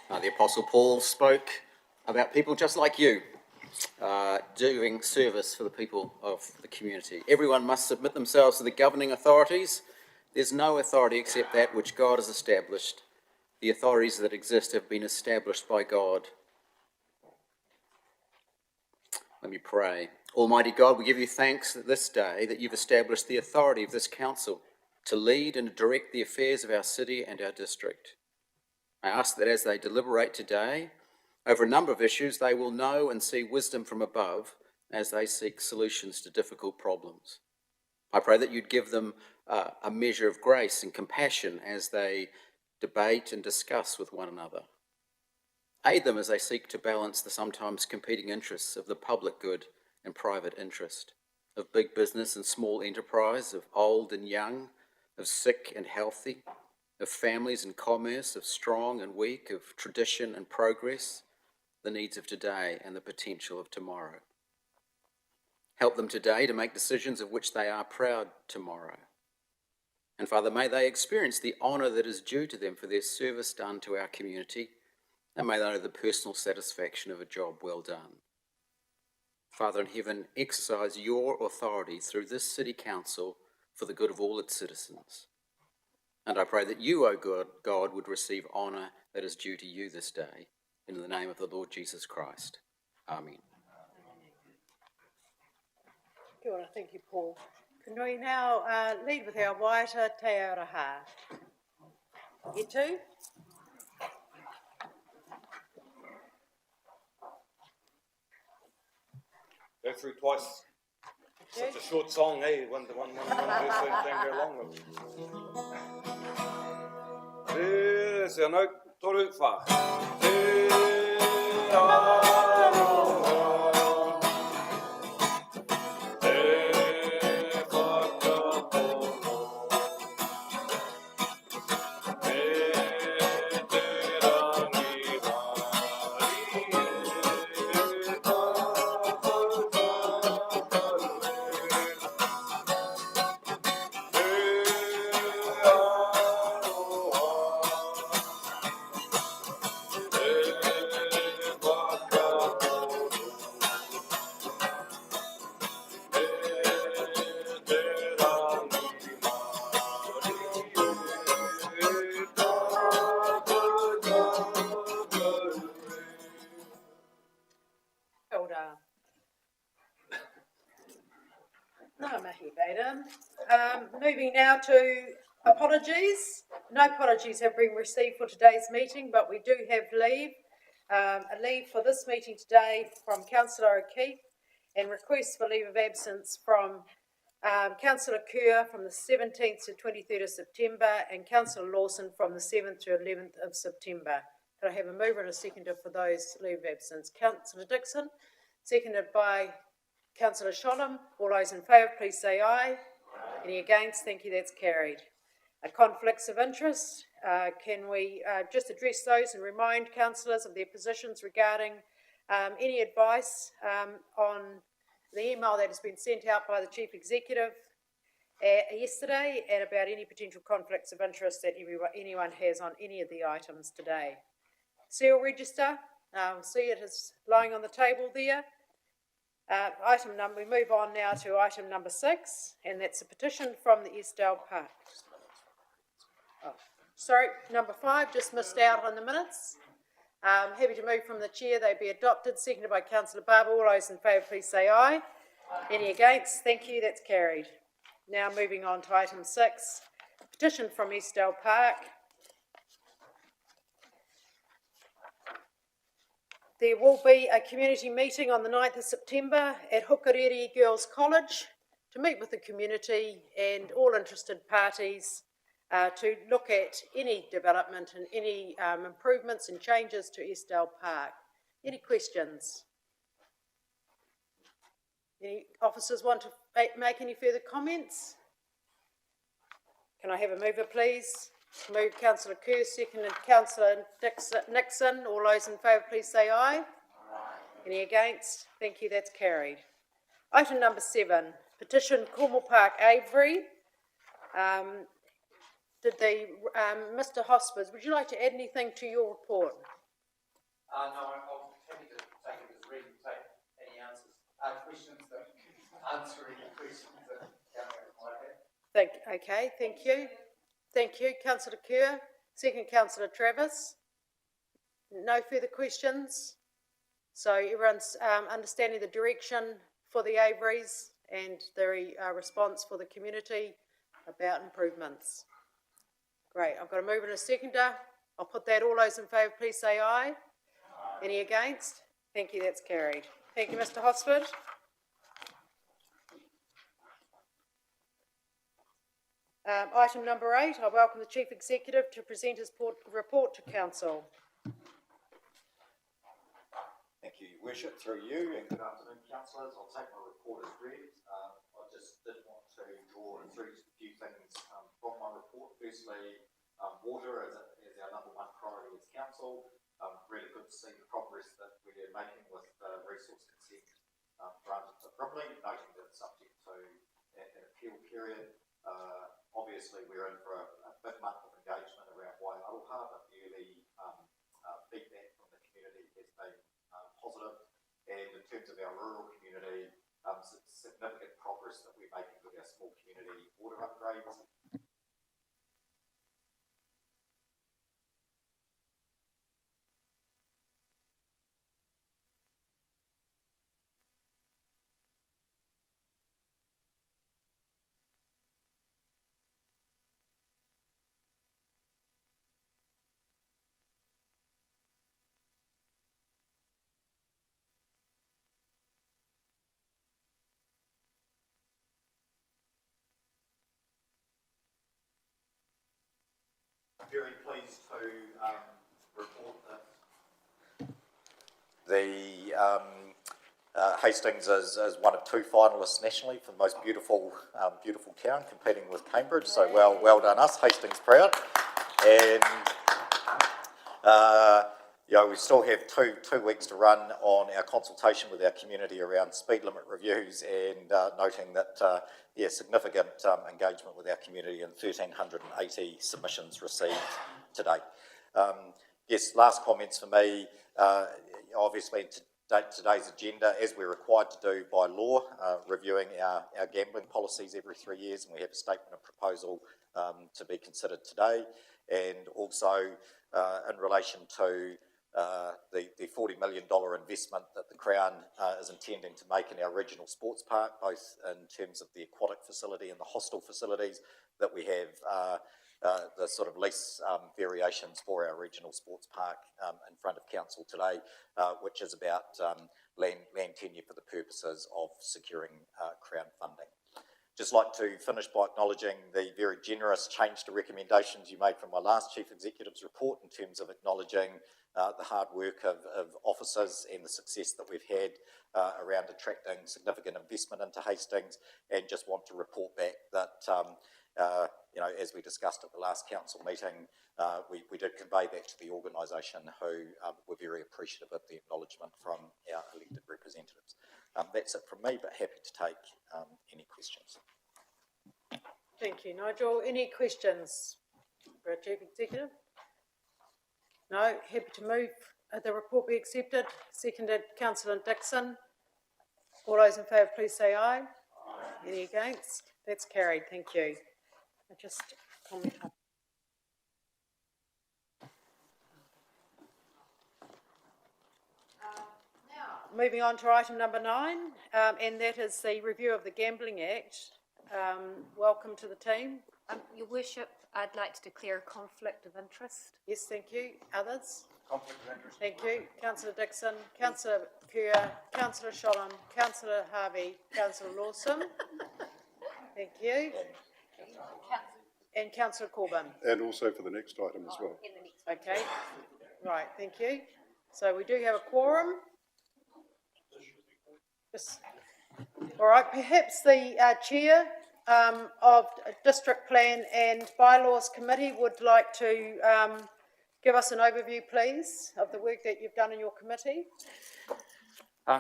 The Apostle Paul spoke about people just like you, doing service for the people of the community. Everyone must submit themselves to the governing authorities. There's no authority except that which God has established. The authorities that exist have been established by God. Let me pray. Almighty God, we give you thanks this day that you've established the authority of this council to lead and direct the affairs of our city and our district. I ask that as they deliberate today over a number of issues, they will know and see wisdom from above as they seek solutions to difficult problems. I pray that you'd give them a measure of grace and compassion as they debate and discuss with one another. Aid them as they seek to balance the sometimes competing interests of the public good and private interest, of big business and small enterprise, of old and young, of sick and healthy, of families and commerce, of strong and weak, of tradition and progress, the needs of today and the potential of tomorrow. Help them today to make decisions of which they are proud tomorrow. And Father, may they experience the honour that is due to them for their service done to our community, and may they know the personal satisfaction of a job well done. Father in heaven, exercise your authority through this city council for the good of all its citizens. And I pray that you, O God, would receive honour that is due to you this day. In the name of the Lord Jesus Christ. Amen. Kia ora, thank you, Paul. Can we now lead with our waiata Te Auraha? You too? Go through twice. Such a short song, hey? One verse don't go long. Te se anau toru wha. Te aroha. Te whakapono. Te rangi mari e tātou tātou Kia ora. Ngā mihi, Baden. Moving now to apologies. No apologies have been received for today's meeting, but we do have leave. A leave for this meeting today from Councillor O'Keefe and requests for leave of absence from Councillor Kerr from the 17th to 23rd of September and Councillor Lawson from the 7th to 11th of September. Could I have a mover and a seconder for those leave of absence? Councillor Dixon, seconded by Councillor Sholem. All those in favour, please say aye. Any against? Thank you, that's carried. Conflicts of interest. Can we just address those and remind councillors of their positions regarding any advice on the email that has been sent out by the Chief Executive yesterday and about any potential conflicts of interest that anyone has on any of the items today. Seal register. See it is lying on the table there. We move on now to item number 6, and that's a petition from the Eskdale Park. Number 5, just missed out on the minutes. Happy to move from the chair, they be adopted, seconded by Councillor Barber. All those in favour, please say aye. Any against? Thank you, that's carried. Now moving on to item 6, petition from Eskdale Park. There will be a community meeting on the 9th of September at Hukarere Girls College to meet with the community and all interested parties to look at any development and any improvements and changes to Eskdale Park. Any questions? Any officers want to make any further comments? Can I have a mover, please? Moved Councillor Kerr, seconded Councillor Nixon. All those in favour, please say aye. Any against? Thank you, that's carried. Item number 7, petition Cornwall Park Avery. Mr. Hospers, would you like to add anything to your report? No, I'm happy to take it as read and take any answers, questions that, answer any questions that councillors might have. Thank you. Thank you, councillor Kerr. Second, councillor Travis. No further questions? So everyone's understanding the direction for the Averys and the response for the community about improvements. Great, I've got a mover and a seconder. I'll put that. All those in favour, please say aye. Any against? Thank you, that's carried. Thank you, Mr Hosford. Item number 8, I welcome the Chief Executive to present his report to Council. Thank you, Your Worship, through you, and good afternoon, councillors. I'll take my report as read. I just did want to draw a few things from my report. Firstly, water is our number one priority as council. Really good to see the progress that we're making with resource consent granted to Brimley, noting that it's subject to an appeal period. Obviously, we're in for a big month of engagement around Waiaroha, but the early feedback from the community has been positive. And in terms of our rural community, significant progress that we're making with our small community water upgrades. Very pleased to report that the Hastings is one of 2 finalists nationally for the most beautiful town, competing with Cambridge. So well done us, Hastings proud. And we still have two weeks to run on our consultation with our community around speed limit reviews, and noting that significant engagement with our community and 1,380 submissions received to date. Last comments for me. Obviously, today's agenda, as we're required to do by law, reviewing our gambling policies every 3 years, and we have a statement of proposal to be considered today, and also in relation to the $40 million investment that the Crown is intending to make in our regional sports park, both in terms of the aquatic facility and the hostel facilities, that we have the sort of lease variations for our regional sports park in front of council today, which is about land tenure for the purposes of securing Crown funding. Just like to finish by acknowledging the very generous change to recommendations you made from my last Chief Executive's report in terms of acknowledging the hard work of officers and the success that we've had around attracting significant investment into Hastings, and just want to report back that, as we discussed at the last council meeting, we did convey that to the organisation, who were very appreciative of the acknowledgement from our elected representatives. That's it from me, but happy to take any questions. Thank you, Nigel. Any questions for our Chief Executive? No. Happy to move the report be accepted. Seconded, Councillor Dixon. All those in favour, please say aye. Aye. Any against? That's carried. Thank you. I just comment up. Moving on to item number 9, and that is the review of the Gambling Act. Welcome to the team. Your Worship, I'd like to declare a conflict of interest. Yes, thank you. Others? Conflict of interest. Thank you. Councillor Dixon, Councillor Kerr, Councillor Shollam, Councillor Harvey, Councillor Lawson. Thank you. And Councillor Corbyn. And also for the next item as well. Okay. Right, thank you. So we do have a quorum. Yes. All right, perhaps the Chair of District Plan and Bylaws Committee would like to give us an overview, please, of the work that you've done in your committee.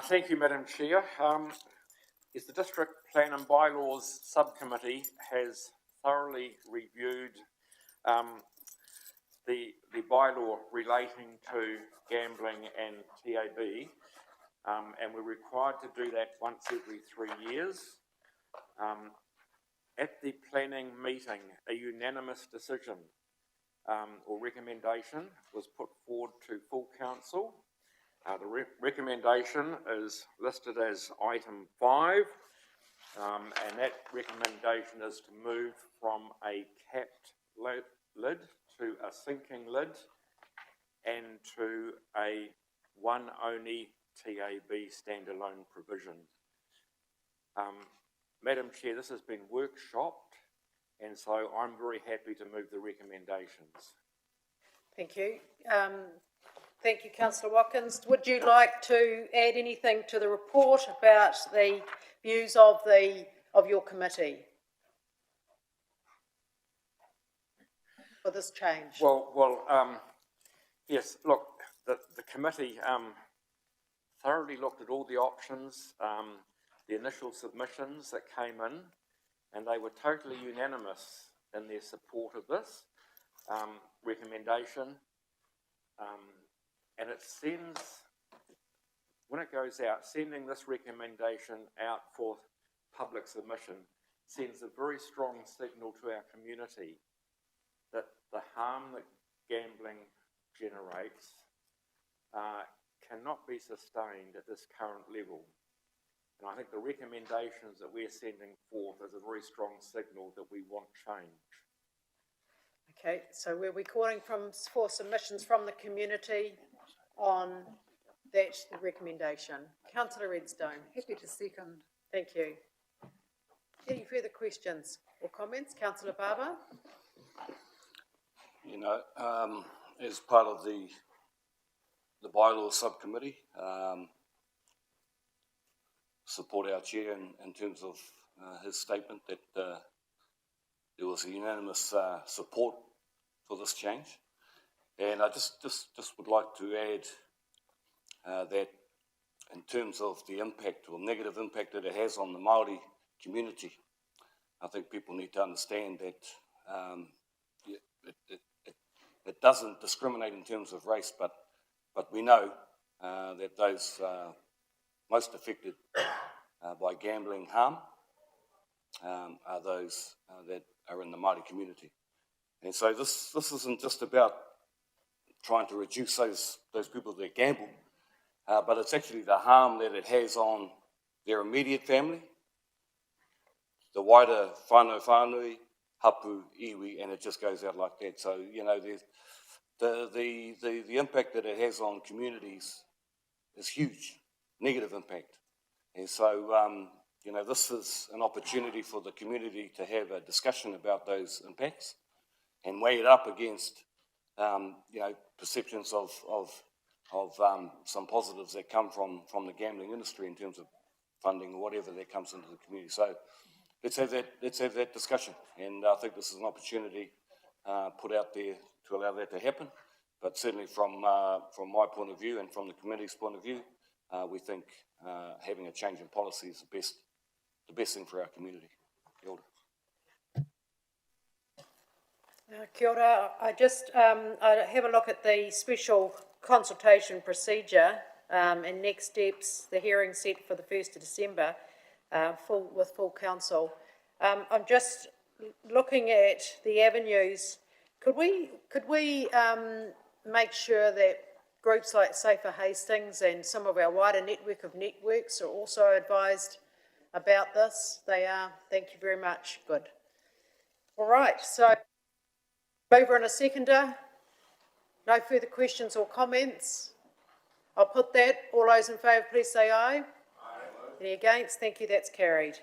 Thank you, Madam Chair. Yes, the District Plan and Bylaws Subcommittee has thoroughly reviewed the bylaw relating to gambling and TAB, and we're required to do that once every 3 years. At the planning meeting, a unanimous decision or recommendation was put forward to full council. The recommendation is listed as item 5, and that recommendation is to move from a capped lid to a sinking lid and to a one only TAB standalone provision. Madam Chair, this has been workshopped, and so I'm very happy to move the recommendations. Thank you. Thank you, Councillor Watkins. Would you like to add anything to the report about the views of your committee for this change? Yes, look, the committee thoroughly looked at all the options, the initial submissions that came in, and they were totally unanimous in their support of this recommendation. And it sends, when it goes out, sending this recommendation out for public submission sends a very strong signal to our community that the harm that gambling generates cannot be sustained at this current level. And I think the recommendations that we're sending forth is a very strong signal that we want change. Okay, so we'll be calling for submissions from the community on that recommendation. Councillor Redstone. Happy to second. Thank you. Any further questions or comments? Councillor Barber. You know, as part of the bylaw subcommittee, support our chair in terms of his statement that there was a unanimous support for this change. And I just would like to add that in terms of the impact or negative impact that it has on the Māori community, I think people need to understand that it doesn't discriminate in terms of race, but we know that those most affected by gambling harm are those that are in the Māori community. And so this isn't just about trying to reduce those people that gamble, but it's actually the harm that it has on their immediate family, the wider whānau, hapu, iwi, and it just goes out like that. So, you know, the impact that it has on communities is huge, negative impact. And so, you know, this is an opportunity for the community to have a discussion about those impacts and weigh it up against, you know, perceptions of some positives that come from the gambling industry in terms of funding or whatever that comes into the community. So let's have that discussion. And I think this is an opportunity put out there to allow that to happen. But certainly from my point of view and from the committee's point of view, we think having a change in policy is the best thing for our community. Kia ora. Kia ora. I have a look at the special consultation procedure and next steps, the hearing set for the 1st of December with full council. I'm just looking at the avenues. Could we make sure that groups like Safer Hastings and some of our wider network of networks are also advised about this? They are. Thank you very much. Good. All right, so mover and a seconder. No further questions or comments. I'll put that. All those in favour, please say aye. Aye. Any against? Thank you, that's carried.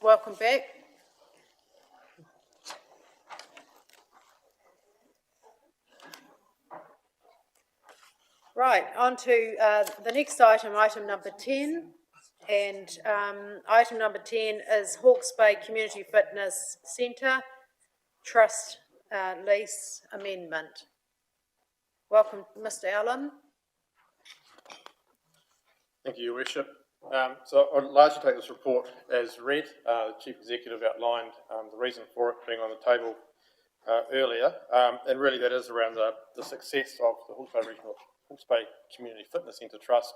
Welcome back. Right, on to the next item, item number 10. And item number 10 is Hawke's Bay Community Fitness Centre Trust Lease Amendment. Welcome, Mr. Allen. Thank you, Your Worship. So I'd largely take this report as read. The Chief Executive outlined the reason for it being on the table earlier, and really that is around the success of the Hawke's Bay Community Fitness Centre Trust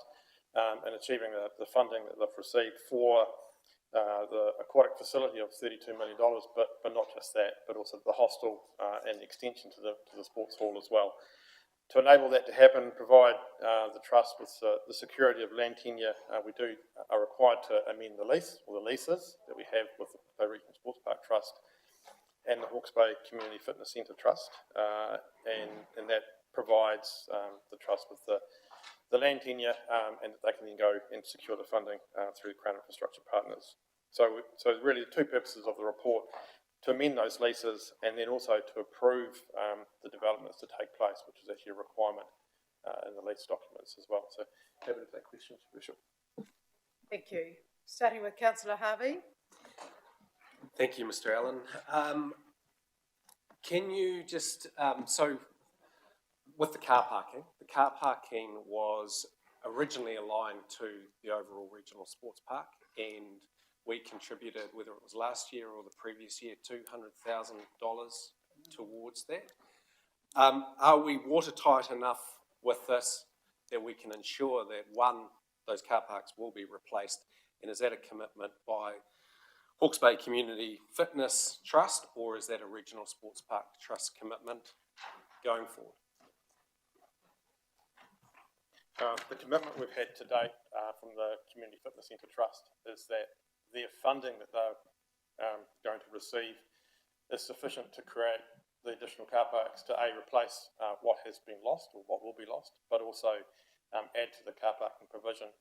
in achieving the funding that they've received for the aquatic facility of $32 million, but not just that, but also the hostel and the extension to the sports hall as well. To enable that to happen, provide the trust with the security of land tenure, we are required to amend the lease or the leases that we have with the Bay Regional Sports Park Trust and the Hawke's Bay Community Fitness Centre Trust, and that provides the trust with the land tenure, and that they can then go and secure the funding through Crown Infrastructure Partners. So really the two purposes of the report: to amend those leases, and then also to approve the developments to take place, which is actually a requirement in the lease documents as well. So happy to take questions, Bishop. Thank you. Starting with Councillor Harvey. Thank you, Mr. Allen. Can you just, so with the car parking was originally aligned to the overall regional sports park, and we contributed, whether it was last year or the previous year, $200,000 towards that. Are we watertight enough with this that we can ensure that, one, those car parks will be replaced, and is that a commitment by Hawke's Bay Community Fitness Trust, or is that a regional sports park trust commitment going forward? The commitment we've had to date from the Community Fitness Centre Trust is that their funding that they're going to receive is sufficient to create the additional car parks to replace what has been lost or what will be lost, but also add to the car parking provision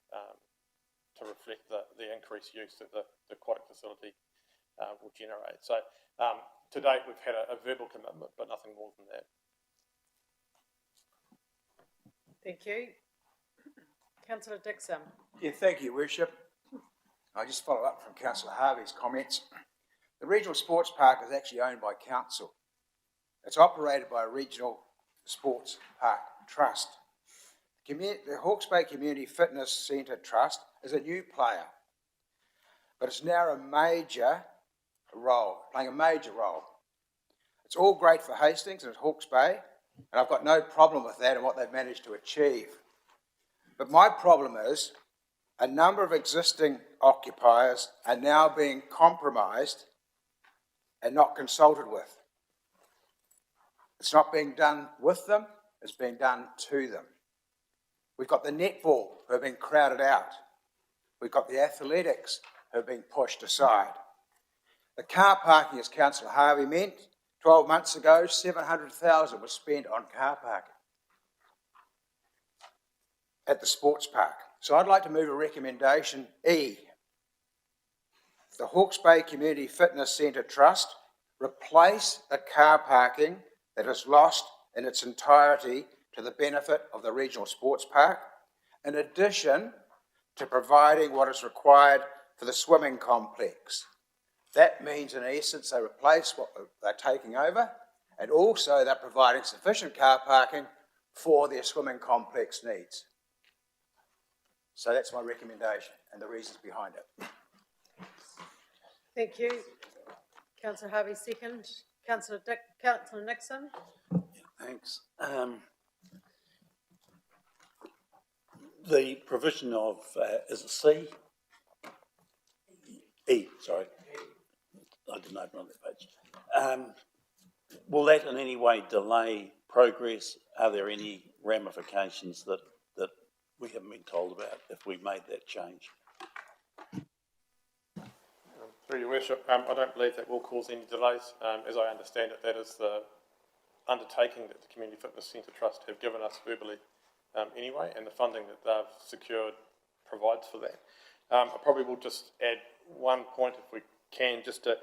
to reflect the increased use that the aquatic facility will generate. So to date we've had a verbal commitment, but nothing more than that. Thank you. Councillor Dixon. Yeah, thank you, Worship. I just follow up from Councillor Harvey's comments. The regional sports park is actually owned by council. It's operated by a regional sports park trust. The Hawke's Bay Community Fitness Centre Trust is a new player, but it's now playing a major role. It's all great for Hastings and Hawke's Bay, and I've got no problem with that and what they've managed to achieve. But my problem is a number of existing occupiers are now being compromised and not consulted with. It's not being done with them, it's being done to them. We've got the netball who have been crowded out. We've got the athletics who have been pushed aside. The car parking, as Councillor Harvey meant, 12 months ago, $700,000 was spent on car parking at the sports park. So I'd like to move a recommendation E. The Hawke's Bay Community Fitness Centre Trust replace the car parking that is lost in its entirety to the benefit of the regional sports park, in addition to providing what is required for the swimming complex. That means, in essence, they replace what they're taking over, and also they're providing sufficient car parking for their swimming complex needs. So that's my recommendation and the reasons behind it. Thank you. Councillor Harvey, second. Councillor Nixon. Thanks. The provision of, is it C? E, sorry. I didn't open on that page. Will that in any way delay progress? Are there any ramifications that we haven't been told about if we made that change? Through your worship, I don't believe that will cause any delays. As I understand it, that is the undertaking that the Community Fitness Centre Trust have given us verbally anyway, and the funding that they've secured provides for that. I probably will just add one point, if we can, just to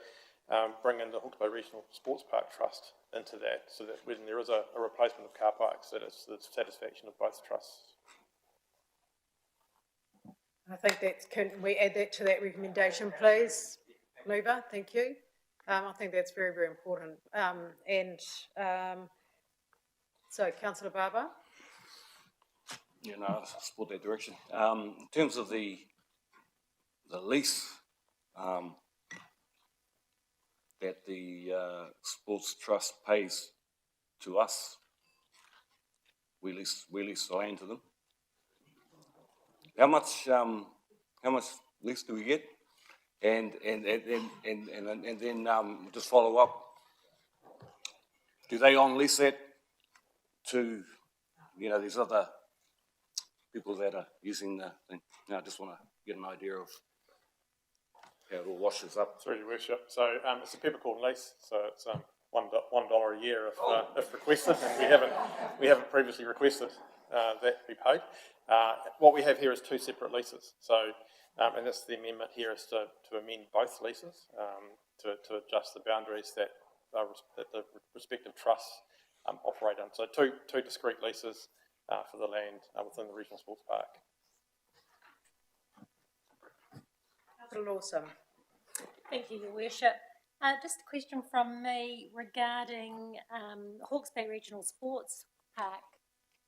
bring in the Hawke's Bay Regional Sports Park Trust into that, so that when there is a replacement of car parks, that it's the satisfaction of both trusts. I think can we add that to that recommendation, please? Luba, thank you. I think that's very, very important. So, Councillor Barber. Yeah, no, I support that direction. In terms of the lease, that the, Sports Trust pays to us. We lease the land to them. How much lease do we get? And then, just follow up. Do they on lease that to, these other people that are using the thing? I just want to get an idea of how it all washes up. Through your worship. So, it's a peppercorn lease, so it's, $1 a year if requested, and we haven't previously requested, that be paid. What we have here is two separate leases. So, and this, the amendment here is to amend both leases, to adjust the boundaries that the respective trusts, operate on. So two discrete leases, for the land, within the regional sports park. Councillor Lawson. Thank you, Your Worship. Just a question from me regarding Hawke's Bay Regional Sports Park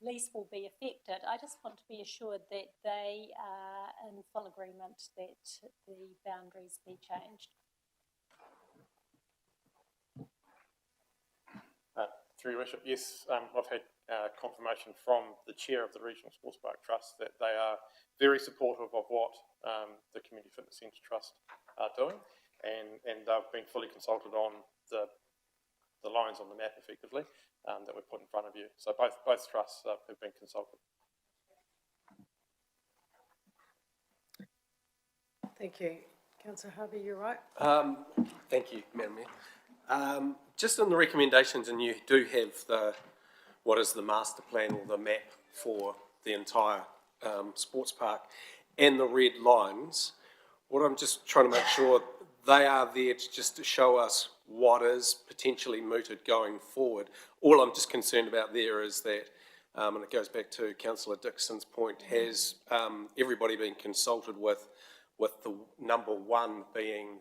lease will be affected. I just want to be assured that they are in full agreement that the boundaries be changed. Through Your Worship, yes, I've had confirmation from the chair of the Regional Sports Park Trust that they are very supportive of what the Community Fitness Centre Trust are doing, and they've been fully consulted on the lines on the map effectively that were put in front of you. So both trusts have been consulted. Thank you. Councillor Harvey, you're right. Thank you, Madam Mayor. Just on the recommendations, and you do have what is the master plan or the map for the entire sports park and the red lines. What I'm just trying to make sure they are there just to show us what is potentially mooted going forward. All I'm just concerned about there is that, and it goes back to Councillor Dixon's point, has everybody been consulted with the number one being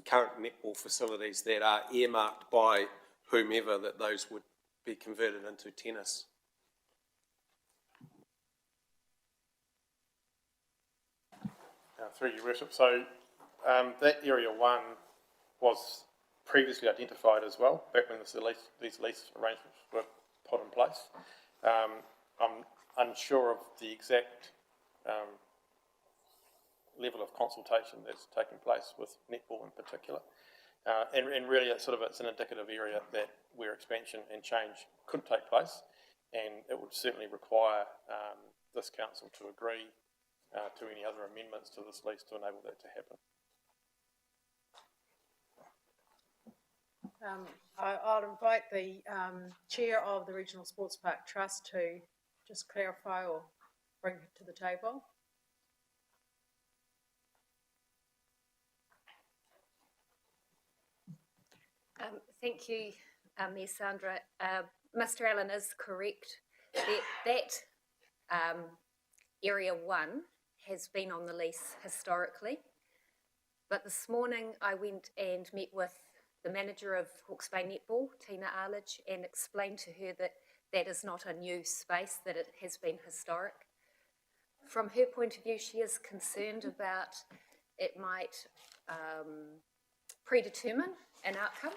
current netball facilities that are earmarked by whomever, that those would be converted into tennis? Through Your Worship, so that Area 1 was previously identified as well, back when these lease arrangements were put in place. I'm unsure of the exact level of consultation that's taking place with netball in particular. And really it's an indicative area where expansion and change could take place, and it would certainly require this council to agree to any other amendments to this lease to enable that to happen. I'll invite the chair of the Regional Sports Park Trust to just clarify or bring it to the table. Thank you, Mayor Sandra. Mr. Allen is correct. That Area 1 has been on the lease historically, but this morning I went and met with the manager of Hawke's Bay Netball, Tina Arledge, and explained to her that that is not a new space, that it has been historic. From her point of view, she is concerned about it might predetermine an outcome.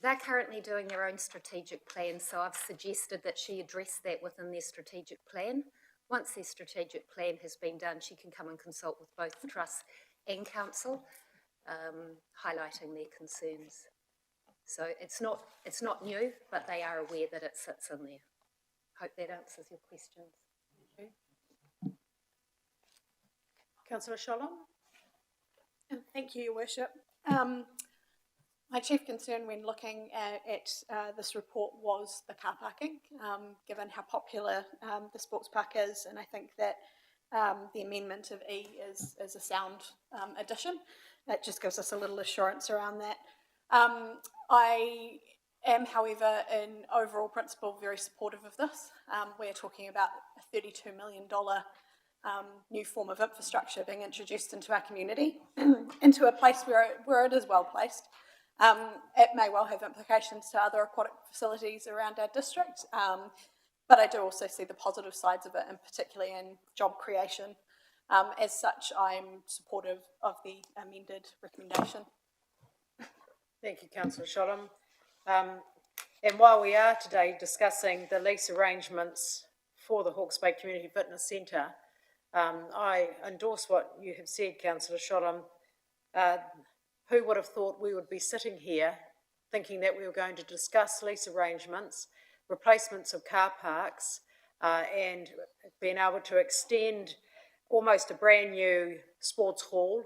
They're currently doing their own strategic plan, so I've suggested that she address that within their strategic plan. Once their strategic plan has been done, she can come and consult with both the Trust and Council, highlighting their concerns. So it's not new, but they are aware that it sits in there. Hope that answers your questions. Okay. Councillor Sholom. Thank you, Your Worship. My chief concern when looking at this report was the car parking, given how popular the sports park is, and I think that the amendment of E is a sound addition. It just gives us a little assurance around that. I am, however, in overall principle, very supportive of this. We're talking about a $32 million new form of infrastructure being introduced into our community, into a place where it is well placed. It may well have implications to other aquatic facilities around our district, but I do also see the positive sides of it, and particularly in job creation As such, I'm supportive of the amended recommendation. Thank you, councillor Sholem. And while we are today discussing the lease arrangements for the Hawke's Bay Community Fitness Centre, I endorse what you have said, councillor Sholem. Who would have thought we would be sitting here thinking that we were going to discuss lease arrangements, replacements of car parks, and being able to extend almost a brand new sports hall,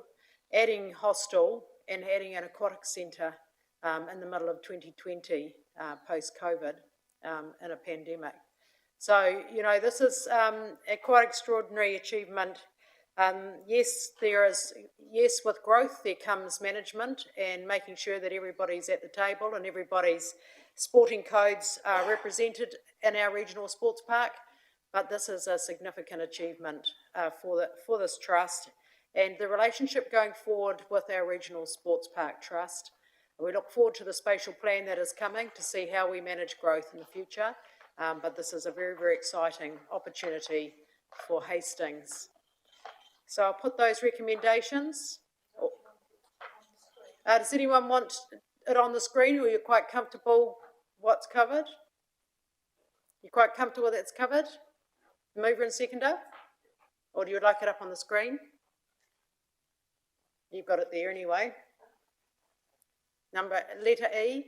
adding hostel and adding an aquatic centre in the middle of 2020, post-COVID, in a pandemic. So, you know, this is a quite extraordinary achievement. Yes, with growth there comes management and making sure that everybody's at the table and everybody's sporting codes are represented in our regional sports park. But this is a significant achievement for this trust and the relationship going forward with our regional sports park trust. We look forward to the spatial plan that is coming to see how we manage growth in the future. But this is a very, very exciting opportunity for Hastings. So I'll put those recommendations. Does anyone want it on the screen, or you're quite comfortable what's covered? You're quite comfortable that it's covered? Mover and seconder? Or do you like it up on the screen? You've got it there anyway. Letter E.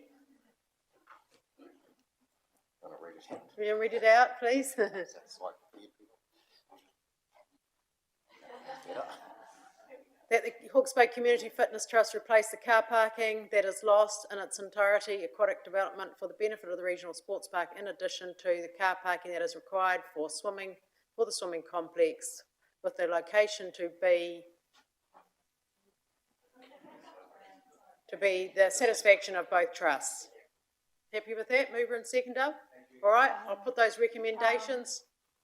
Will you read it out, please? That the Hawke's Bay Community Fitness Trust replace the car parking that is lost in its entirety, aquatic development for the benefit of the regional sports park, in addition to the car parking that is required for the swimming complex, with the location to be the satisfaction of both trusts. Happy with that, mover and seconder? All right, I'll put those recommendations.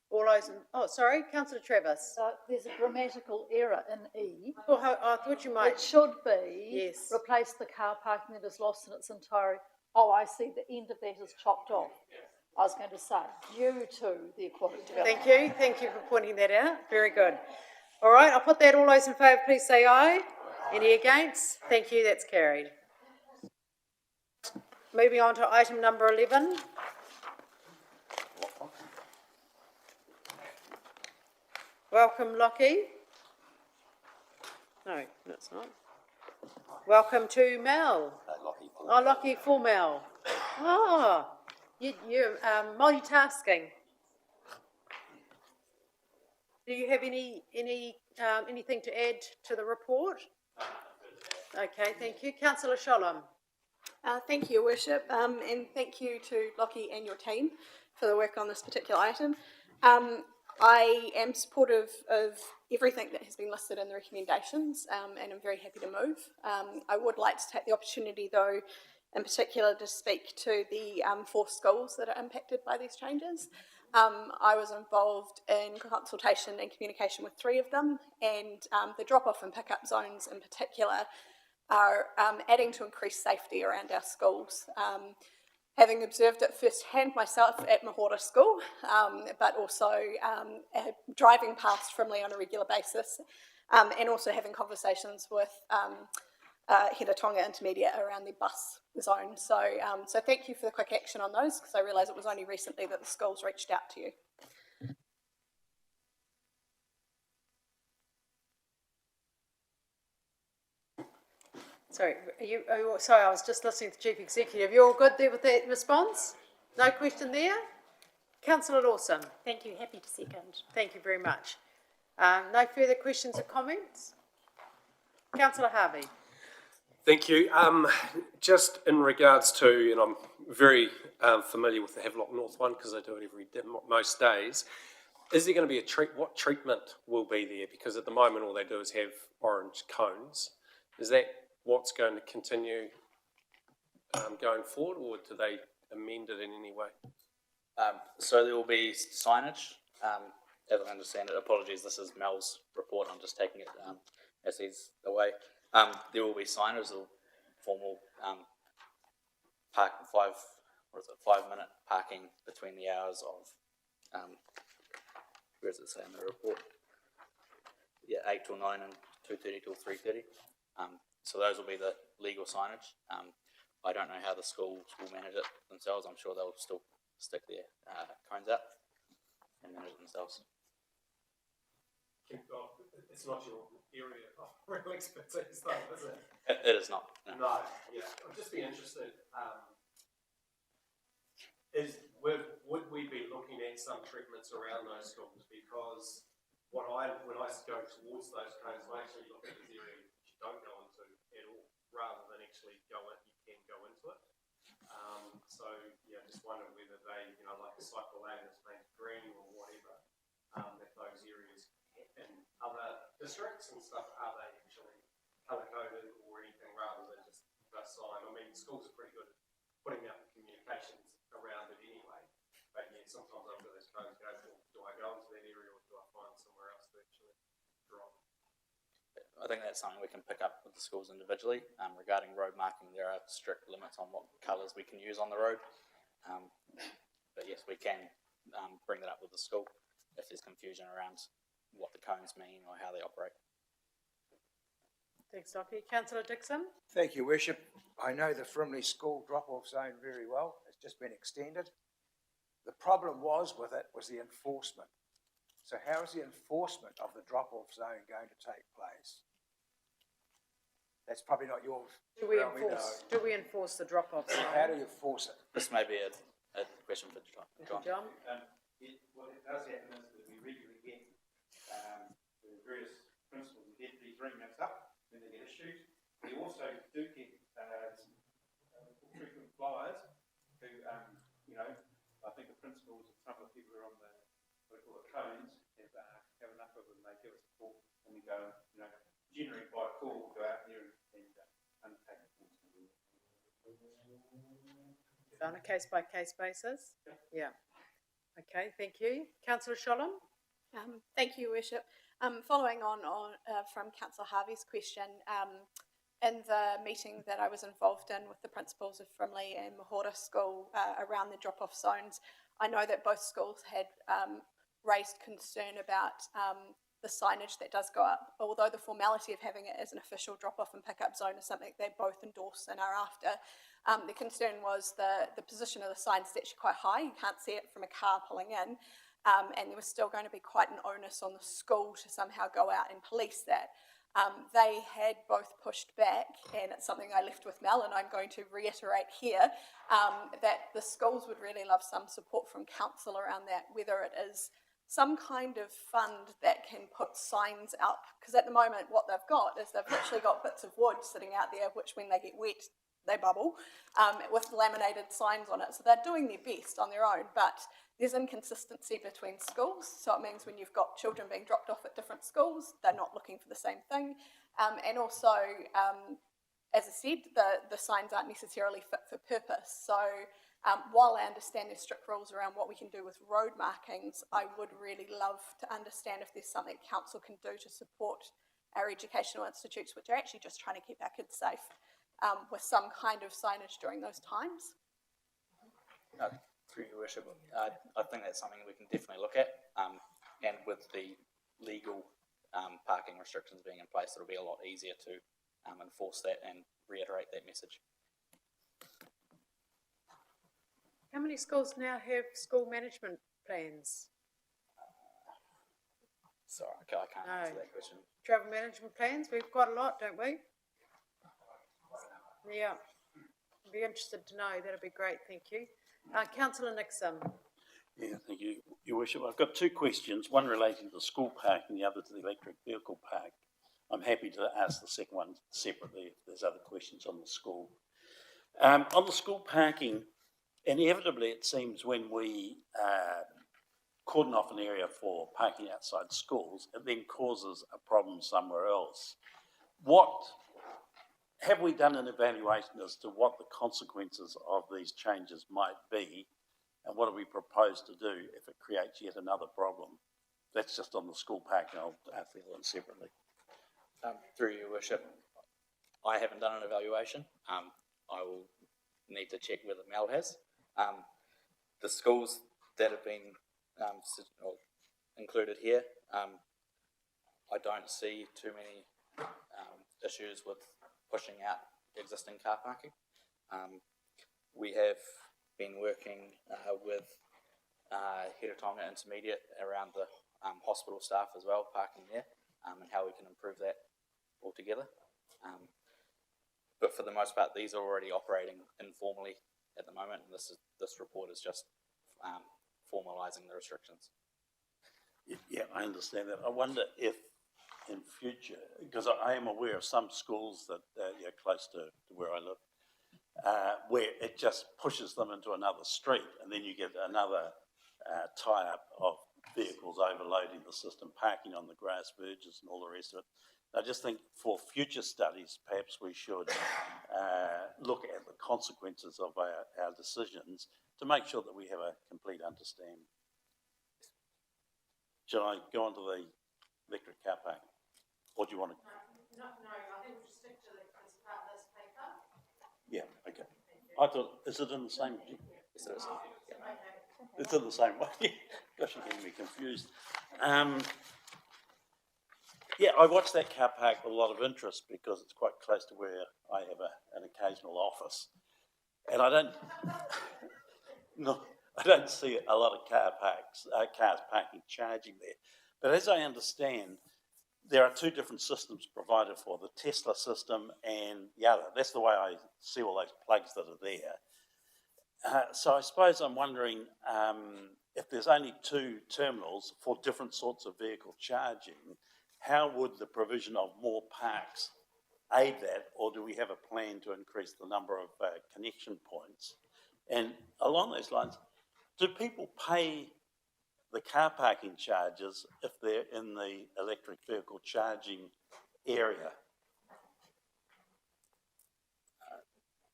All those, sorry, councillor Travis. So there's a grammatical error in E. Oh, I thought you might. It should be, yes, replace the car parking that is lost in its entirety. Oh, I see, the end of that is chopped off. I was going to say, due to the aquatic development. Thank you for pointing that out. Very good. All right, I'll put that. All those in favour, please say aye. Any against? Thank you, that's carried. Moving on to item number 11. Welcome, Lockie. No, that's not. Welcome to Mel. Lockie for Mel. You're multitasking. Do you have anything to add to the report? Okay, thank you. Councillor Sholem. Thank you, Your Worship, and thank you to Lockie and your team for the work on this particular item. I am supportive of everything that has been listed in the recommendations, and I'm very happy to move. I would like to take the opportunity, though, in particular, to speak to the 4 schools that are impacted by these changes. I was involved in consultation and communication with 3 of them, and the drop-off and pick-up zones in particular are adding to increased safety around our schools. Having observed it firsthand myself at Mahora School, but also driving past Frimley on a regular basis, and also having conversations with Hiratonga Intermediate around the bus zone. So thank you for the quick action on those, because I realise it was only recently that the schools reached out to you. Sorry, sorry, I was just listening to the Chief Executive. You all good there with that response? No question there? Councillor Lawson. Thank you, happy to second. Thank you very much. No further questions or comments? Councillor Harvey. Thank you. Just in regards to, and I'm very familiar with the Havelock North one because I do it most days, is there going to be what treatment will be there? Because at the moment all they do is have orange cones. Is that what's going to continue going forward, or do they amend it in any way? So there will be signage, as I understand it. Apologies, this is Mel's report, I'm just taking it as he's away. There will be signage, a formal 5-minute parking between the hours of, where does it say in the report? yeah, 8 till 9 and 2:30 till 3:30. So those will be the legal signage. I don't know how the schools will manage it themselves. I'm sure they'll still stick their cones up and manage it themselves. It's not your area of real expertise though, is it? It is not. No. No, yeah, I'd just be interested, would we be looking at some treatments around those schools? Because when I go towards those cones, I actually look at this area which you don't go into at all, rather than actually you can go into it. So, yeah, just wondered whether they, like a cycle lane that's painted green or whatever, that those areas in other districts and stuff, are they actually colour coded or anything rather than just a sign? I mean, schools are pretty good at putting out the communications around it anyway, but yeah, sometimes I've got those codes go, well, do I go into that area or do I find somewhere else to actually drop? I think that's something we can pick up with the schools individually. Regarding road marking, there are strict limits on what colours we can use on the road. But yes, we can bring that up with the school if there's confusion around what the cones mean or how they operate. Thanks, Lockie. Councillor Dixon? Thank you, Worship. I know the Frimley School drop-off zone very well. It's just been extended. The problem with it was the enforcement. So how is the enforcement of the drop-off zone going to take place? That's probably not your... Do we enforce the drop-off zone? How do you enforce it? This may be a question for John. John? What it does happen is that we regularly get the various principals and deputies ringing us up when they get issues. We also do get frequent flyers who, I think the principals and some of the people who are on the, what I call the cones, have enough of them, they give us a call and we go, generally by call, we'll go out there and undertake enforcement. On a case-by-case basis? Yeah. Okay, thank you. Councillor Sholem? Thank you, Worship. Following on from Councillor Harvey's question, in the meeting that I was involved in with the principals of Frimley and Mahora School around the drop-off zones, I know that both schools had raised concern about the signage that does go up. Although the formality of having it as an official drop-off and pick-up zone is something they both endorse and are after, the concern was the position of the sign is actually quite high. You can't see it from a car pulling in. And there was still going to be quite an onus on the school to somehow go out and police that. They had both pushed back, and it's something I left with Mel, and I'm going to reiterate here, that the schools would really love some support from council around that, whether it is some kind of fund that can put signs up, because at the moment what they've got is they've literally got bits of wood sitting out there, which when they get wet, they bubble, with laminated signs on it. So they're doing their best on their own, but there's inconsistency between schools. So it means when you've got children being dropped off at different schools, they're not looking for the same thing. And also, as I said, the signs aren't necessarily fit for purpose. So while I understand there's strict rules around what we can do with road markings, I would really love to understand if there's something council can do to support our educational institutes, which are actually just trying to keep our kids safe, with some kind of signage during those times. Through your worship, I think that's something we can definitely look at, and with the legal parking restrictions being in place, it'll be a lot easier to enforce that and reiterate that message. How many schools now have school management plans? Sorry, I can't answer that question. Travel management plans, we've got a lot, don't we? Yeah, I'd be interested to know, that'd be great, thank you. Councillor Nixon. Yeah, thank you, Your Worship. I've got two questions, one relating to the school park and the other to the electric vehicle park. I'm happy to ask the second one separately if there's other questions on the school. On the school parking, inevitably it seems when we cordon off an area for parking outside schools, it then causes a problem somewhere else. Have we done an evaluation as to what the consequences of these changes might be, and what do we propose to do if it creates yet another problem? That's just on the school park, and I'll ask the other one separately. Through your worship, I haven't done an evaluation. I will need to check whether Mel has. The schools that have been included here, I don't see too many issues with pushing out existing car parking. We have been working with Hiratonga Intermediate around the hospital staff as well, parking there, and how we can improve that altogether. But for the most part, these are already operating informally at the moment, and this report is just formalising the restrictions. Yeah, I understand that. I wonder if in future, because I am aware of some schools that close to where I live, where it just pushes them into another street, and then you get another tie-up of vehicles overloading the system, parking on the grass verges and all the rest of it. I just think for future studies, perhaps we should look at the consequences of our decisions to make sure that we have a complete understanding. Shall I go on to the electric car park? Or do you want to? No, I think we'll just stick to this part of this paper. Yeah, okay. I thought, is it in the same? Yes, it is. Okay. It's in the same way. Gosh, you're getting me confused. Yeah, I watched that car park with a lot of interest because it's quite close to where I have an occasional office. And I don't see a lot of cars parking, charging there. But as I understand, there are two different systems provided for, the Tesla system and the other. That's the way I see all those plugs that are there. So I suppose I'm wondering if there's only two terminals for different sorts of vehicle charging, how would the provision of more parks aid that, or do we have a plan to increase the number of connection points? And along those lines, do people pay the car parking charges if they're in the electric vehicle charging area?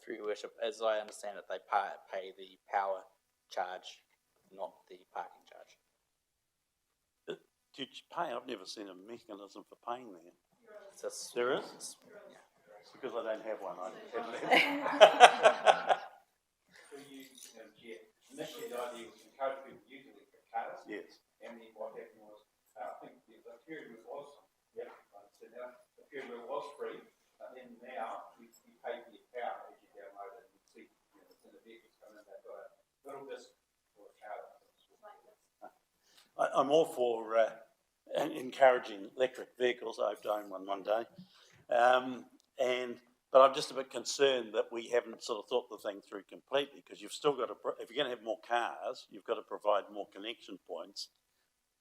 Through your worship, as I understand it, they pay the power charge, not the parking charge. Did you pay? I've never seen a mechanism for paying there. Just, There is? yeah. It's because I don't have one. Initially, the idea was to encourage people to use electric cars. Yes. And then what happened was, I think the period where it was, the period where it was free, but then now you pay for your power as you download it and you see, it's in the vehicles coming in, they've got a little disc for a car. I'm all for encouraging electric vehicles. I hope to own one day. But I'm just a bit concerned that we haven't sort of thought the thing through completely, because you've still got to, if you're going to have more cars, you've got to provide more connection points.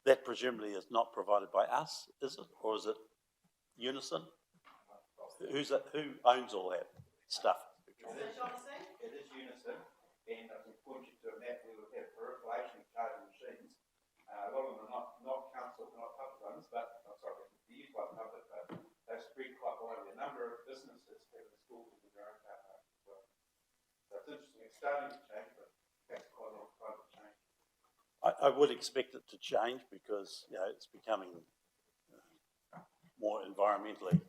That presumably is not provided by us, is it? Or is it Unison? Who owns all that stuff? It is Unison, and I can point you to a map where we have proliferation of charging machines. A lot of them are not council, not public ones, but, they're used by the public, but they're spread quite widely. A number of businesses have installed in their own car parks as well. So it's interesting, it's starting to change, but that's quite a lot of time to change. I would expect it to change because it's becoming more environmentally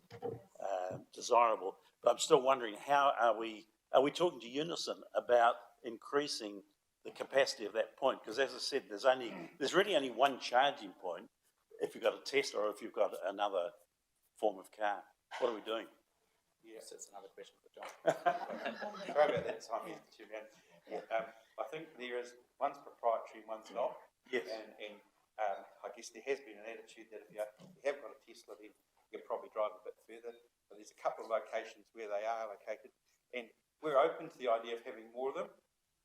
desirable. But I'm still wondering, how are we talking to Unison about increasing the capacity of that point? Because as I said, there's really only one charging point if you've got a Tesla or if you've got another form of car. What are we doing? Yes, that's another question for John. Sorry about that, Simon. I think there is, one's proprietary and one's not. Yes. And I guess there has been an attitude that if you have got a Tesla, then you can probably drive a bit further. But there's a couple of locations where they are located. And we're open to the idea of having more of them.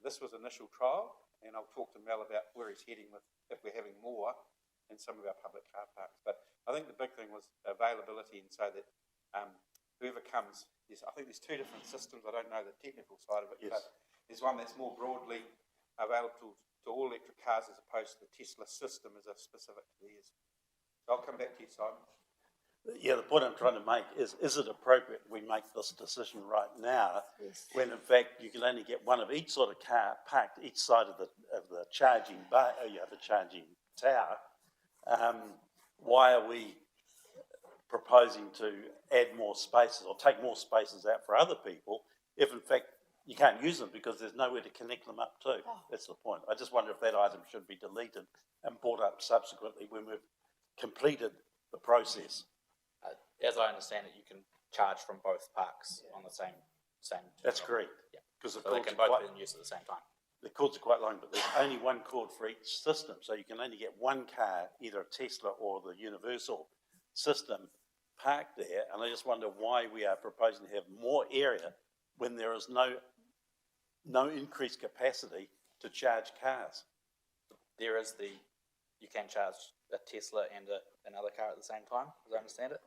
This was initial trial, and I'll talk to Mel about where he's heading with if we're having more in some of our public car parks. But I think the big thing was availability, and so that whoever comes, I think there's two different systems. I don't know the technical side of it, but there's one that's more broadly available to all electric cars as opposed to the Tesla system as a specific to theirs. So I'll come back to you, Simon. Yeah, the point I'm trying to make is it appropriate we make this decision right now when in fact you can only get one of each sort of car parked each side of the charging bar, the charging tower. Why are we proposing to add more spaces or take more spaces out for other people if in fact you can't use them because there's nowhere to connect them up to? That's the point. I just wonder if that item should be deleted and brought up subsequently when we've completed the process. As I understand it, you can charge from both parks on the same. That's correct. Yeah. Because the So they cords can are both quite, be in use at the same time. the cords are quite long, but there's only one cord for each system. So you can only get one car, either a Tesla or the Universal system, parked there. And I just wonder why we are proposing to have more area when there is no increased capacity to charge cars. There is you can charge a Tesla and another car at the same time, as I understand it.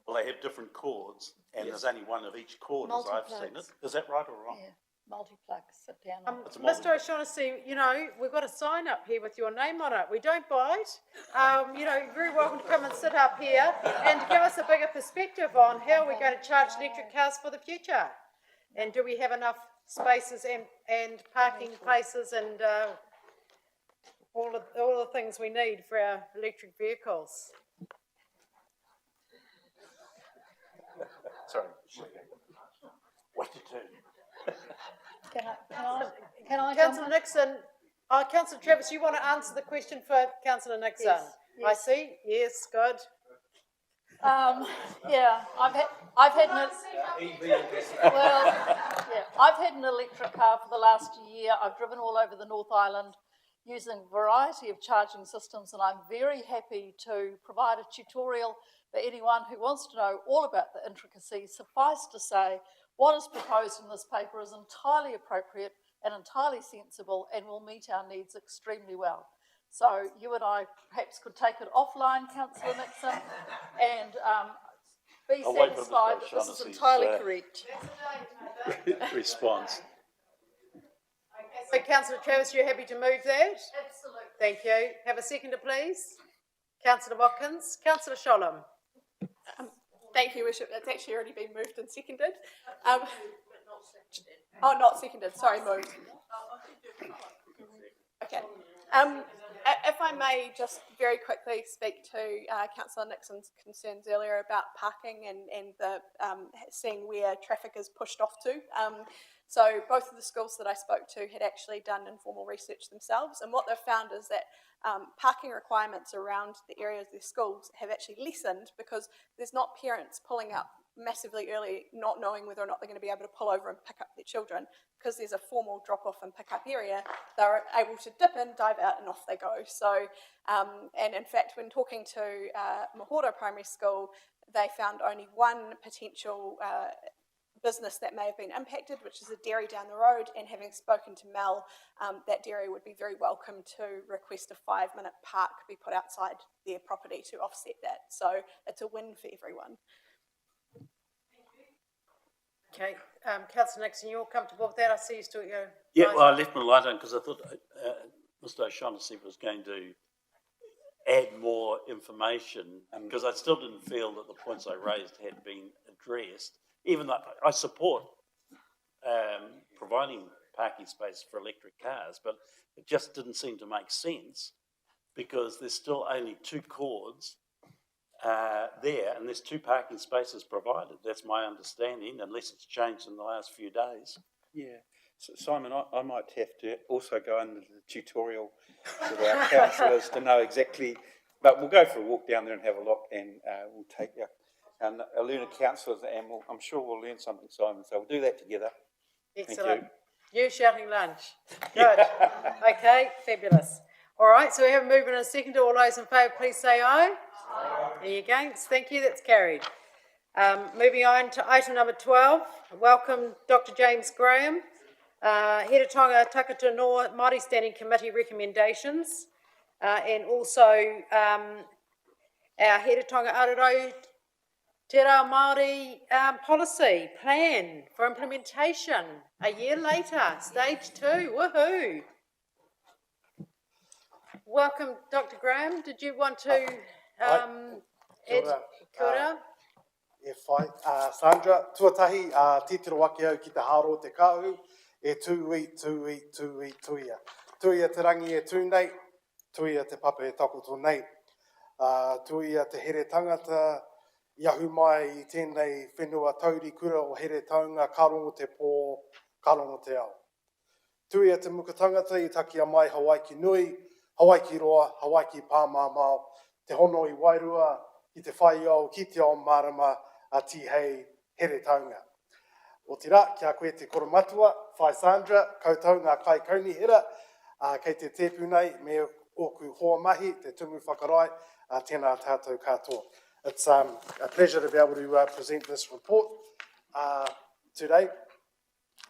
Well, they have different cords, and Yes. there's only one of each cord, as I've seen it. Multi-plugs. Is that right or wrong? Yeah, multiplex, sit down. It's a Mr. O'Shaughnessy, you know, we've got a sign up here with your name on it. We don't bite. You know, you're very welcome to come and sit up here and give us a bigger perspective on how we're going to charge electric cars for the future. And do we have enough spaces and parking places and all the things we need for our electric vehicles? Sorry. What to do? Can I Councillor Nixon, Councillor Travis, you want to answer the question for Councillor Nixon? Yes, I see. Yes, good. Yeah, I've had I've had an electric car for the last year. I've driven all over the North Island using a variety of charging systems, and I'm very happy to provide a tutorial for anyone who wants to know all about the intricacies. Suffice to say, what is proposed in this paper is entirely appropriate and entirely sensible and will meet our needs extremely well. So you and I perhaps could take it offline, Councillor Nixon, and be I'll wait for satisfied Mr. that this is O'Shaughnessy's, entirely correct. Response. So Councillor Travis, you're happy to move that? Absolutely. Thank you. Have a seconder, please. Councillor Watkins. Councillor Sholem. Thank you, Worship. That's actually already been moved and seconded. Oh, not seconded. Sorry, moved. Okay. If I may just very quickly speak to Councillor Nixon's concerns earlier about parking and the seeing where traffic is pushed off to. So both of the schools that I spoke to had actually done informal research themselves, and what they've found is that parking requirements around the areas of their schools have actually lessened because there's not parents pulling up massively early, not knowing whether or not they're going to be able to pull over and pick up their children. Because there's a formal drop-off and pick-up area, they're able to dip in, dive out, and off they go. So, and in fact, when talking to Mahoro Primary School, they found only one potential business that may have been impacted, which is a dairy down the road, and having spoken to Mel, that dairy would be very welcome to request a 5-minute park be put outside their property to offset that. So it's a win for everyone. Okay, Councillor Nixon, you're comfortable with that? I see you still go. Yeah, well, I left my light on because I thought Mr. O'Shaughnessy was going to add more information because I still didn't feel that the points I raised had been addressed, even though I support providing parking space for electric cars, but it just didn't seem to make sense because there's still only 2 cords there, and there's 2 parking spaces provided. That's my understanding, unless it's changed in the last few days. Yeah, so Simon, I might have to also go under the tutorial with our councillors to know exactly, but we'll go for a walk down there and have a look, and we'll take our learner councillors, and I'm sure we'll learn something, Simon, so we'll do that together. Excellent. You shouting lunch. Good. Okay, fabulous. All right, so we have a movement and a second. All those in favour, please say aye. Any against? Thank you, that's carried. Moving on to item number 12. Welcome Dr. James Graham, Heretonga Takata Noa Māori Standing Committee recommendations, and also our Heretonga Araro Te Reo Māori policy plan for implementation a year later, stage 2, woohoo. Welcome, Dr. Graham. Did you want to add? Kia ora. E whai, Sandra, tuatahi titiro waki au ki te haro te kāhu, e tūi, tuia. Tuia te rangi e tūnei, tuia te pape e takoto nei. Tuia te here tangata, iahu mai i tēnei whenua tauri kura o here taunga, karongo te pō, karongo te ao. Tuia te muka tangata i takia mai Hawaii ki nui, Hawaii ki roa, Hawaii ki pāmā mao, te hono i Wairua, ki te whai au ki te ao marama a tihei here taunga. O te rā, kia koe te koromatua, whai Sandra, koutou ngā kai kaunihira, kei te tēpu nei, me oku hoa mahi, te tumu whakarai, tēnā tātou katoa. It's a pleasure to be able to present this report today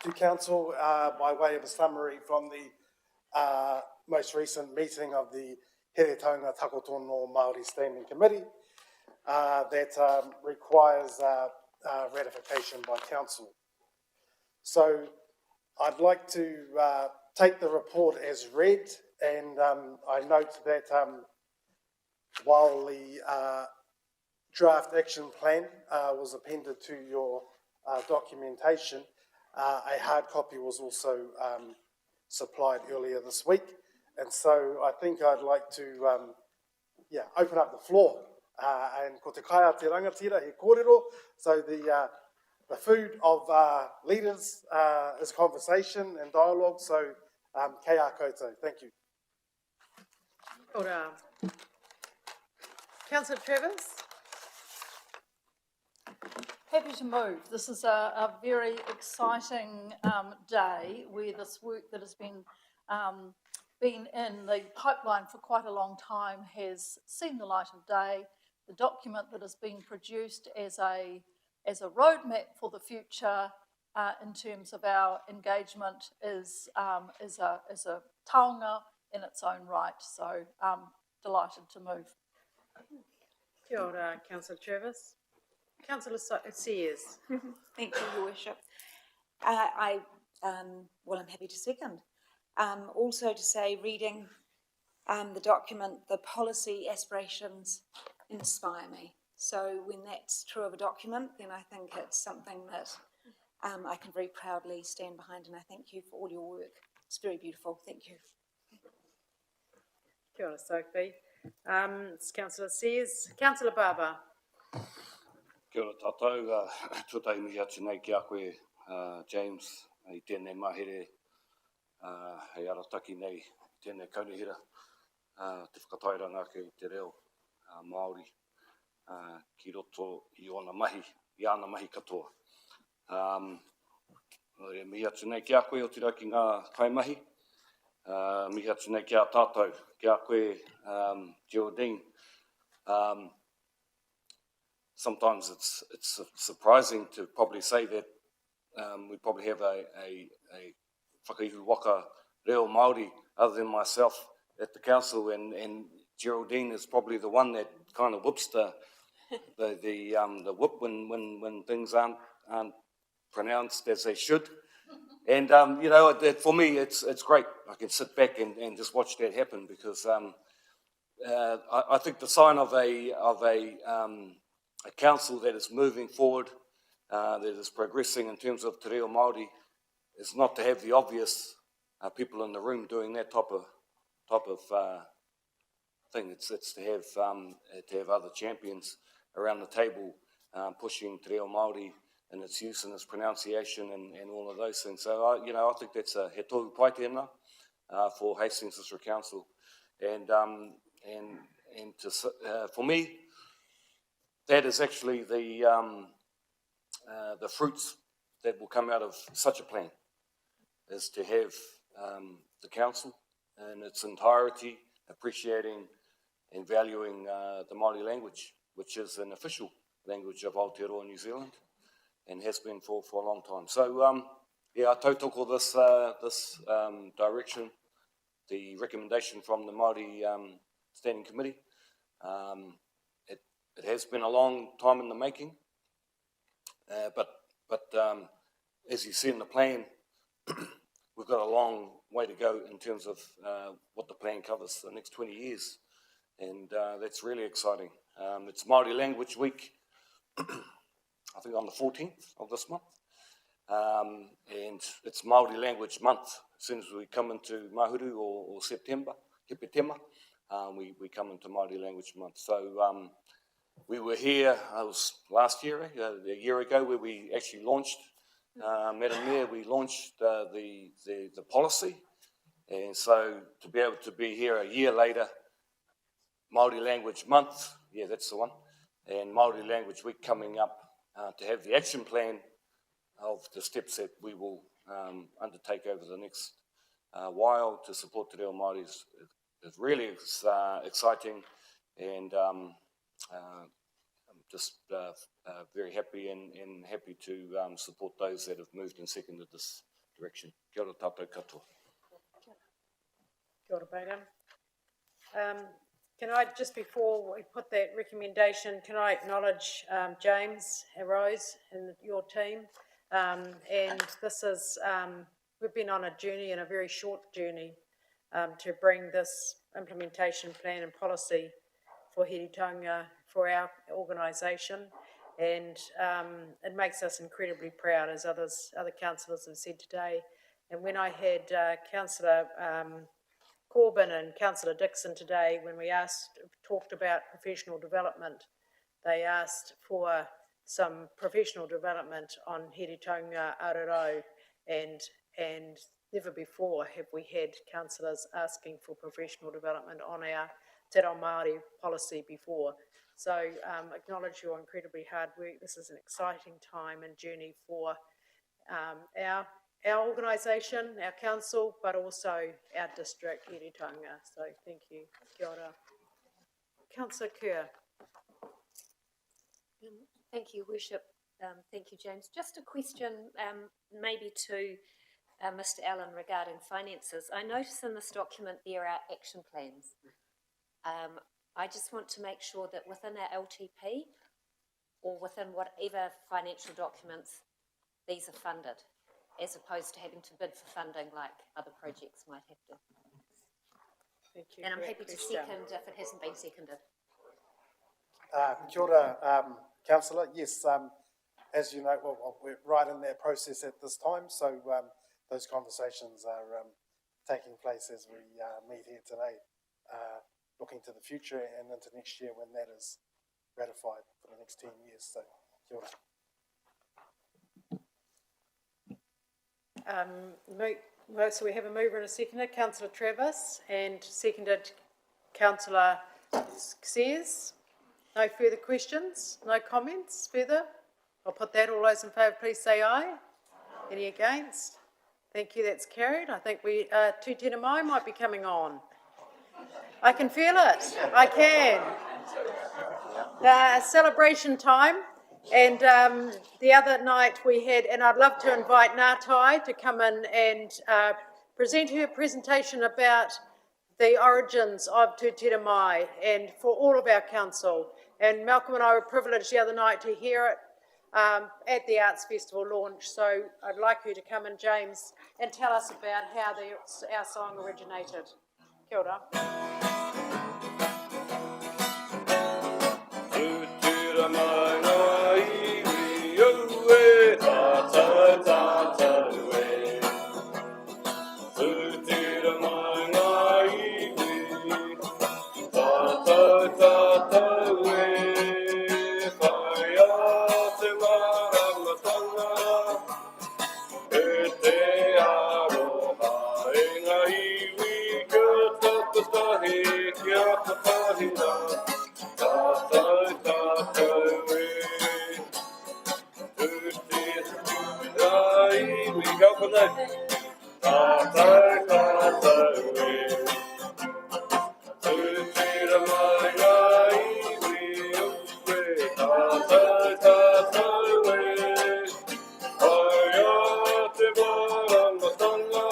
to Council by way of a summary from the most recent meeting of the Heretaunga Takotono Māori Standing Committee that requires ratification by Council. So I'd like to take the report as read, and I note that while the draft action plan was appended to your documentation, a hard copy was also supplied earlier this week. And so I think I'd like to open up the floor. And ko te kaia te rangatira he kōrero. So the food of leaders is conversation and dialogue. So kei a koutou. Thank you. Ora. Councillor Travers? Happy to move. This is a very exciting day where this work that has been in the pipeline for quite a long time has seen the light of day. The document that has been produced as a roadmap for the future in terms of our engagement is a taonga in its own right. So delighted to move. Kia ora, Councillor Travers. Councillor Sears. Thank you, Your Worship. Well, I'm happy to second. Also to say, reading the document, the policy aspirations inspire me. So when that's true of a document, then I think it's something that I can very proudly stand behind, and I thank you for all your work. It's very beautiful. Thank you. Kia ora, Sophie. It's Councillor Sears. Councillor Barber. Kia ora tātou, tuatai mihi atu nei ki a koe, James, i tēnei mahere, hei arataki nei, tēnei kaunihira, te whakatairanga ke te reo Māori, ki roto i ona mahi, i ana mahi katoa. Mihi atu nei ki a koe o te raki ngā kaimahi, mihi atu nei ki a tātou, ki a koe, Geraldine. Sometimes it's surprising to probably say that we probably have a whakaihu waka reo Māori other than myself at the council, and Geraldine is probably the one that kind of whips the whip when things aren't pronounced as they should. And you know, for me, it's great. I can sit back and just watch that happen, because I think the sign of a council that is moving forward, that is progressing in terms of te reo Māori, is not to have the obvious people in the room doing that type of thing. It's to have other champions around the table pushing te reo Māori and its use and its pronunciation and all of those things. So I think that's a he tohu pai tēnā for Hastings District Council, and for me, that is actually the fruits that will come out of such a plan, is to have the council in its entirety appreciating and valuing the Māori language, which is an official language of Aotearoa New Zealand and has been for a long time. So I tautoko this direction, the recommendation from the Māori Standing Committee. It has been a long time in the making, but as you see in the plan, we've got a long way to go in terms of what the plan covers for the next 20 years, and that's really exciting. It's Māori Language Week, I think on the 14th of this month, and it's Māori Language Month. As soon as we come into Mahuru or September, Hepetema, we come into Māori Language Month. So we were here, it was last year, a year ago, where we actually launched, Madam Mayor, we launched the policy. And so to be able to be here a year later, Māori Language Month, yeah, that's the one, and Māori Language Week coming up, to have the action plan of the steps that we will undertake over the next while to support Te Reo Māori is really exciting, and I'm just very happy and happy to support those that have moved and seconded this direction. Kia ora tātou katoa. Kia ora, Baden. Can I, just before we put that recommendation, can I acknowledge James Rose and your team? And this is, we've been on a journey, and a very short journey, to bring this implementation plan and policy for Hiritonga for our organisation, and it makes us incredibly proud, as other councillors have said today. And when I had Councillor Corbyn and Councillor Dixon today, when we talked about professional development, they asked for some professional development on Hiritonga Ararau, and never before have we had councillors asking for professional development on our Te Reo Māori policy before. So acknowledge your incredibly hard work. This is an exciting time and journey for our organisation, our council, but also our district, Hiritonga. So thank you. Kia ora. Councillor Kerr. Thank you, Worship. Thank you, James. Just a question, maybe to Mr. Allen regarding finances. I notice in this document there are action plans. I just want to make sure that within our LTP or within whatever financial documents, these are funded, as opposed to having to bid for funding like other projects might have to. Thank you. And I'm happy to second if it hasn't been seconded. Kia ora, Councillor. Yes, as you know, we're right in that process at this time, so those conversations are taking place as we meet here today, looking to the future and into next year when that is ratified for the next 10 years. So, kia ora. So we have a mover and a seconder, Councillor Travis, and seconded Councillor Sears. No further questions? No comments further? I'll put that. All those in favour, please say aye. Any against? Thank you, that's carried. I think Tūtena Mai might be coming on. I can feel it. I can. Celebration time. And the other night we had, and I'd love to invite Ngātai to come in and present her presentation about the origins of Tūtena Mai, and for all of our council. And Malcolm and I were privileged the other night to hear it at the Arts Festival launch. So I'd like you to come in, James, and tell us about how our song originated. Kia ora. Tūtera mai ngā iwi au e, tātou tātou e. Tūtera mai ngā iwi, tātou tātou e. Whai a te marangatanga, e te aroha e ngā iwi, kia tapatahi, kia patahina. Tātou tātou e, tūtera iwi, kau whanau. Tātou tātou e, tūtera mai ngā iwi au e, tātou tātou e. Whai a te marangatanga,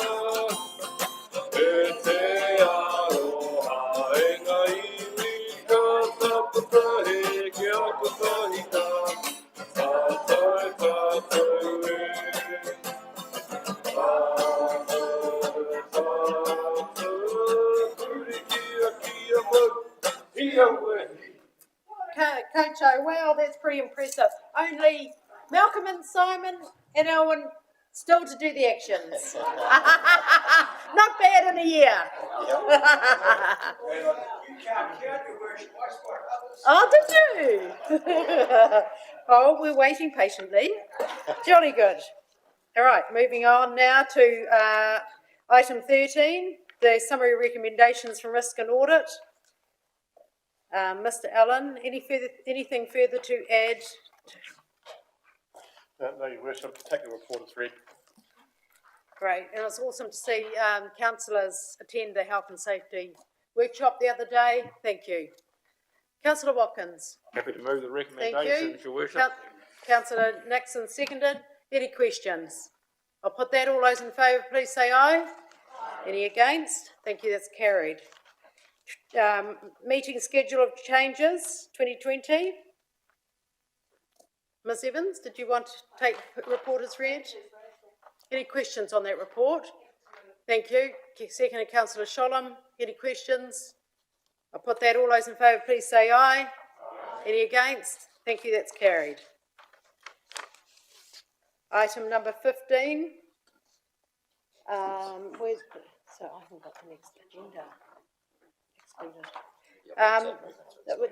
e te aroha e ngā iwi, kia tapatahi, kia patahina, tātou tātou e. Tātou tātou, turi kia kia mau, ia we. Kocho, wow, that's pretty impressive. Only Malcolm and Simon and Owen still to do the actions. Not bad in a year. Oh, did you? Oh, we're waiting patiently. Jolly good. All right, moving on now to item 13, the summary recommendations from Risk and Audit. Mr Allen, anything further to add? No, Your Worship, take the report as read. Great, and it's awesome to see councillors attend the health and safety workshop the other day. Thank you. Councillor Watkins. Happy to move the Thank recommendations, Your Worship. Councillor Nixon seconded. Any questions? I'll put that. All those in favour, please say aye. Any against? Thank you, that's carried. Meeting schedule of changes, 2020. Ms Evans, did you want to take report as read? Any questions on that report? Thank you. Seconded Councillor Sholem. Any questions? I'll put that. All those in favour, please say aye. Any against? Thank you, that's carried. Item number 15. So I haven't got the next agenda.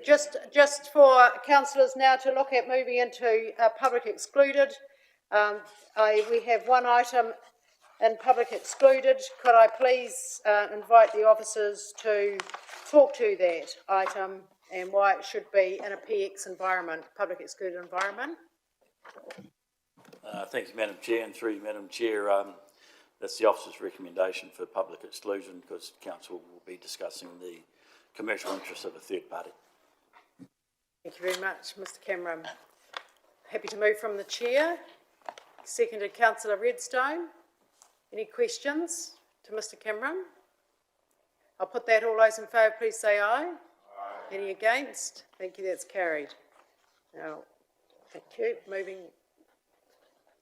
Just for councillors now to look at moving into public excluded. We have one item in public excluded. Could I please invite the officers to talk to that item and why it should be in a PX environment, public excluded environment? Thank you, Madam Chair, and through you, Madam Chair, that's the officer's recommendation for public exclusion because council will be discussing the commercial interests of a third party. Thank you very much, Mr Cameron. Happy to move from the chair. Seconded Councillor Redstone. Any questions to Mr Cameron? I'll put that. All those in favour, please say aye. Any against? Thank you, that's carried. Now, thank you. Moving